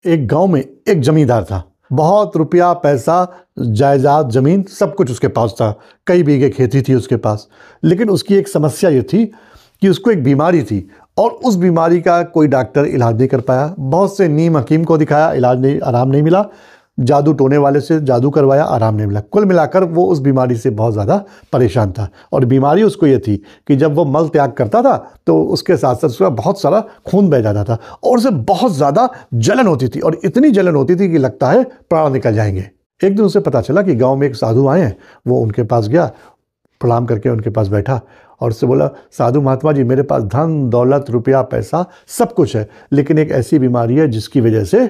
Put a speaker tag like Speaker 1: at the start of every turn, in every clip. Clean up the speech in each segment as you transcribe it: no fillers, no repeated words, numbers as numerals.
Speaker 1: एक गांव में एक जमींदार था। बहुत रुपया पैसा जायदाद जमीन सब कुछ उसके पास था। कई बीघे खेती थी उसके पास। लेकिन उसकी एक समस्या ये थी कि उसको एक बीमारी थी और उस बीमारी का कोई डॉक्टर इलाज नहीं कर पाया। बहुत से नीम हकीम को दिखाया, इलाज नहीं, आराम नहीं मिला। जादू टोने वाले से जादू करवाया, आराम नहीं मिला। कुल मिलाकर वो उस बीमारी से बहुत ज़्यादा परेशान था। और बीमारी उसको ये थी कि जब वो मल त्याग करता था तो उसके साथ साथ उसका बहुत सारा खून बह जाता था और उसे बहुत ज़्यादा जलन होती थी। और इतनी जलन होती थी कि लगता है प्राण निकल जाएंगे। एक दिन उसे पता चला कि गाँव में एक साधु आए हैं। वो उनके पास गया, प्रणाम करके उनके पास बैठा और उससे बोला, साधु महात्मा जी, मेरे पास धन दौलत रुपया पैसा सब कुछ है, लेकिन एक ऐसी बीमारी है जिसकी वजह से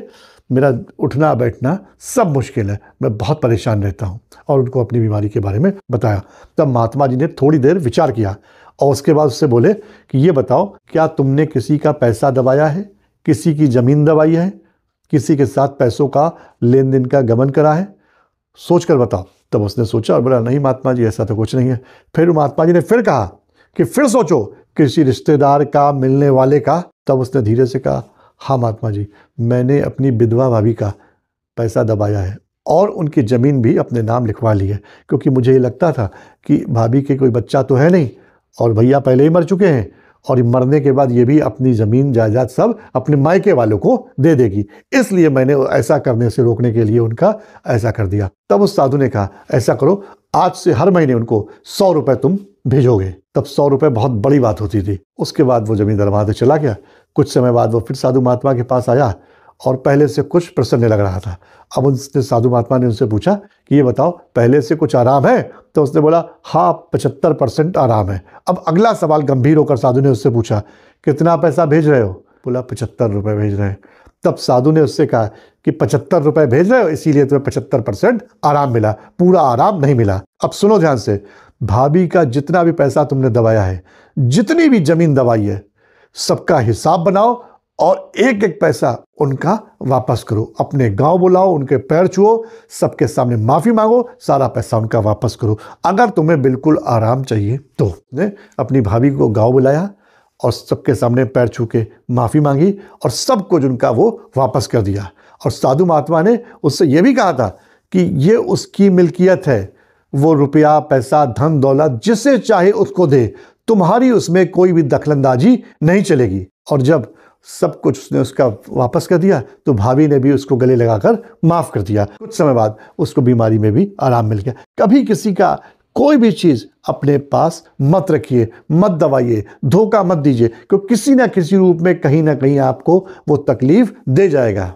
Speaker 1: मेरा उठना बैठना सब मुश्किल है। मैं बहुत परेशान रहता हूँ। और उनको अपनी बीमारी के बारे में बताया। तब महात्मा जी ने थोड़ी देर विचार किया और उसके बाद उससे बोले कि ये बताओ, क्या तुमने किसी का पैसा दबाया है, किसी की ज़मीन दबाई है, किसी के साथ पैसों का लेन देन का गमन करा है? सोच कर बताओ। तब उसने सोचा और बोला, नहीं महात्मा जी, ऐसा तो कुछ नहीं है। फिर महात्मा जी ने फिर कहा कि फिर सोचो, किसी रिश्तेदार का, मिलने वाले का? तब उसने धीरे से कहा, हाँ महात्मा जी, मैंने अपनी विधवा भाभी का पैसा दबाया है और उनकी ज़मीन भी अपने नाम लिखवा ली है, क्योंकि मुझे ये लगता था कि भाभी के कोई बच्चा तो है नहीं और भैया पहले ही मर चुके हैं और मरने के बाद ये भी अपनी ज़मीन जायदाद सब अपने मायके वालों को दे देगी, इसलिए मैंने ऐसा करने से रोकने के लिए उनका ऐसा कर दिया। तब उस साधु ने कहा, ऐसा करो, आज से हर महीने उनको 100 रुपये तुम भेजोगे। तब 100 रुपये बहुत बड़ी बात होती थी। उसके बाद वो जमींदार वहाँ से चला गया। कुछ समय बाद वो फिर साधु महात्मा के पास आया और पहले से कुछ प्रसन्न लग रहा था। अब उसने, साधु महात्मा ने उनसे पूछा कि ये बताओ, पहले से कुछ आराम है? तो उसने बोला, हाँ 75% आराम है। अब अगला सवाल गंभीर होकर साधु ने उससे पूछा, कितना पैसा भेज रहे हो? बोला 75 रुपये भेज रहे हैं। तब साधु ने उससे कहा कि 75 रुपये भेज रहे हो, इसीलिए तुम्हें 75% आराम मिला, पूरा आराम नहीं मिला। अब सुनो ध्यान से, भाभी का जितना भी पैसा तुमने दबाया है, जितनी भी जमीन दबाई है, सबका हिसाब बनाओ और एक एक पैसा उनका वापस करो। अपने गांव बुलाओ, उनके पैर छुओ, सबके सामने माफ़ी मांगो, सारा पैसा उनका वापस करो। अगर तुम्हें बिल्कुल आराम चाहिए तो। ने अपनी भाभी को गांव बुलाया और सबके सामने पैर छू के माफ़ी मांगी और सब कुछ उनका वो वापस कर दिया। और साधु महात्मा ने उससे ये भी कहा था कि ये उसकी मिल्कियत है, वो रुपया पैसा धन दौलत जिसे चाहे उसको दे, तुम्हारी उसमें कोई भी दखलंदाजी नहीं चलेगी। और जब सब कुछ उसने उसका वापस कर दिया तो भाभी ने भी उसको गले लगाकर माफ़ कर दिया। कुछ समय बाद उसको बीमारी में भी आराम मिल गया। कभी किसी का कोई भी चीज़ अपने पास मत रखिए, मत दबाइए, धोखा मत दीजिए, क्योंकि किसी ना किसी रूप में कहीं ना कहीं आपको वो तकलीफ दे जाएगा।